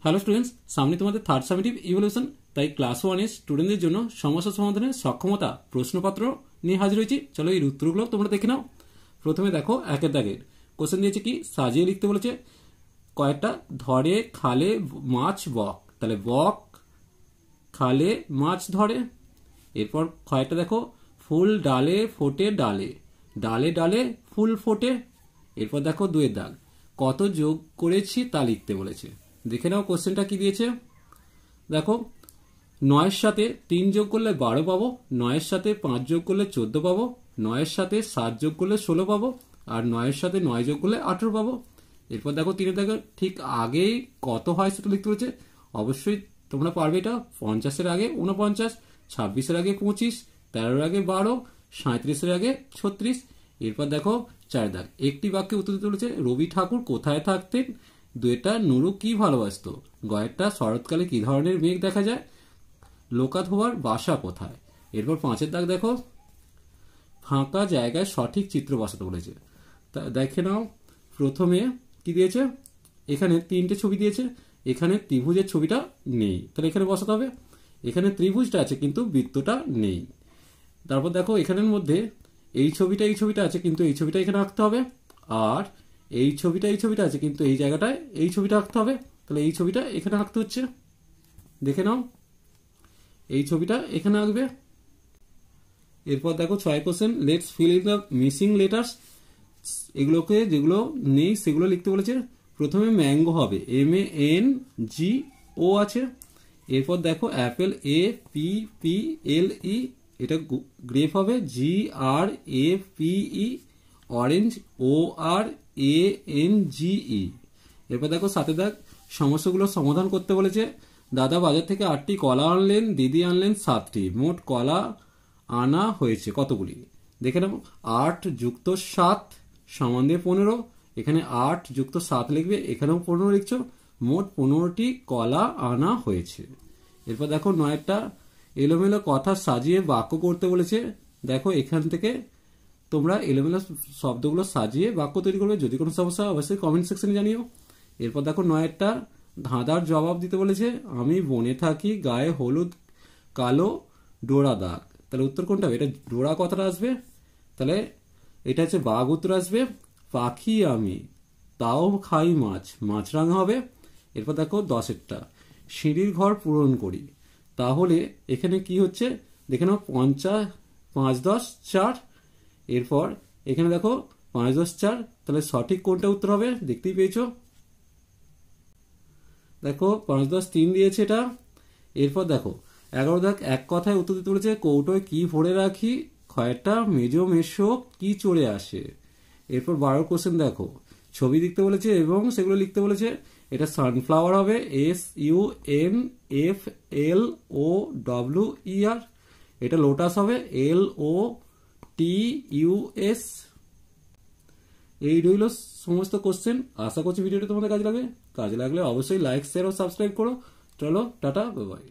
Hello students, সামনে তোমাদের third summative evolution, তাই ক্লাস 1 এর স্টুডেন্টদের জন্য সমস্যা সমাধানের সক্ষমতা প্রশ্নপত্র নিয়ে হাজির হয়েছি। চলো এই উত্তরগুলো তোমরা দেখে নাও। প্রথমে দেখো একের দাগের কোশ্চেন দিয়েছে কি সাজিয়ে লিখতে বলেছে কয়েকটা ধরে খালে মাছ বক, তাহলে বক খালে মাছ ধরে। এরপর কয়েকটা দেখো ফুল ডালে ফোটে ডালে, ডালে ডালে ফুল ফোটে। এরপর দেখো দুয়ের দাগ কত যোগ করেছি তা লিখতে বলেছে। দেখে নাও কোশ্চেনটা কি দিয়েছে। দেখো 9-এর সাথে 3 যোগ করলে 12 পাবো, 9-এর সাথে 5 যোগ করলে 14 পাবো, 9-এর সাথে 7 যোগ করলে 16 পাবো, আর 9-এর সাথে 9 যোগ করলে 18 পাবো। এরপর দেখো 3-এর দাগে ঠিক আগেই কত হয় সেটা লিখতে বলেছে। অবশ্যই তোমরা পারবে এটা। 50-এর আগে 49, 26-এর আগে 25, 13-এর আগে 12, 37-এর আগে 36। এরপর দেখো 4 দাগ একটি বাক্যে উত্তর দিতে বলেছে রবি ঠাকুর কোথায় থাকতেন, দুয়েটা নুরু কি ভালোবাসত, গয়েরটা শরৎকালে কি ধরনের মেঘ দেখা যায়, লোকাধোয়ার বাসা কোথায়। এরপর 5-এর দাগ দেখো ফাঁকা জায়গায় সঠিক চিত্র বসাতে বলেছে। তা দেখে নাও প্রথমে কি দিয়েছে, এখানে 3টে ছবি দিয়েছে, এখানে ত্রিভুজের ছবিটা নেই, তাহলে এখানে বসাতে হবে। এখানে ত্রিভুজটা আছে কিন্তু বৃত্তটা নেই। তারপর দেখো এখানের মধ্যে এই ছবিটা আছে কিন্তু এই ছবিটা এখানে আঁকতে হবে, আর এই ছবিটা আছে কিন্তু এই জায়গাটায় এই ছবিটা আঁকতে হবে, তাহলে এই ছবিটা এখানে আঁকতে হচ্ছে। দেখে নাও এই ছবিটা এখানে আঁকবে। এরপর দেখো 6 question let's fill in the missing letters, এগুলোকে যেগুলো নেই সেগুলো লিখতে বলেছে। প্রথমে ম্যাঙ্গো হবে MANGO আছে। এরপর দেখো অ্যাপেল APPLE, এটা গ্রেপ হবে GRAPE, অরেঞ্জ ORANGE। এরপর দেখো 7 দাগ সমস্যাগুলো সমাধান করতে বলেছে। দাদা বাজার থেকে 8টি কলা আনলেন, দিদি আনলেন 7টি, মোট কলা আনা হয়েছে কতগুলি। দেখে নাও 8 যুক্ত 7 সমান দিয়ে 15, এখানে 8 যুক্ত 7 লিখবে, এখানেও 15 লিখছো, মোট 15টি কলা আনা হয়েছে। এরপর দেখো 9টা এলোমেলো কথা সাজিয়ে বাক্য করতে বলেছে। দেখো এখান থেকে তোমরা এলোমেলো শব্দগুলো সাজিয়ে বাক্য তৈরি করবে। যদি কোনো সমস্যা অবশ্যই কমেন্ট সেকশনে জানিও। এরপর দেখো 9টা ধাঁধার জবাব দিতে বলেছে। আমি বনে থাকি, গায়ে হলুদ কালো ডোরা দাগ, তাহলে উত্তর কোনটা হবে? এটা ডোরা কথাটা আসবে, তাহলে এটা হচ্ছে বাঘ উত্তর আসবে। পাখি আমি তাও খাই মাছ, মাছরাঙা হবে। এরপর দেখো 10এরটা সিঁড়ির ঘর পূরণ করি, তাহলে এখানে কি হচ্ছে দেখে নাও 50 5 10 4। এরপর এখানে দেখো 5 10 4, তাহলে সঠিক কোনটা উত্তর হবে দেখতেই পেয়েছো। দেখো 5 10 3 দিয়েছে এটা। এরপর দেখো 11 দাগ এক কথায় উত্তর দিতে বলেছে কৌটোয় কি ভরে রাখি, খয়েরটা মেজো মেশো কি চড়ে আসে। এরপর 12 কোশ্চেন দেখো ছবি দেখতে বলেছে এবং সেগুলো লিখতে বলেছে। এটা সানফ্লাওয়ার হবে SUNFLOWER, এটা লোটাস হবে LOTUS। এই রইল সমস্ত কোশ্চেন। আশা করছি ভিডিওটি তোমাদের কাজে লাগবে। কাজে লাগলে অবশ্যই লাইক শেয়ার ও সাবস্ক্রাইব করো। চলো টাটা, বাই বাই।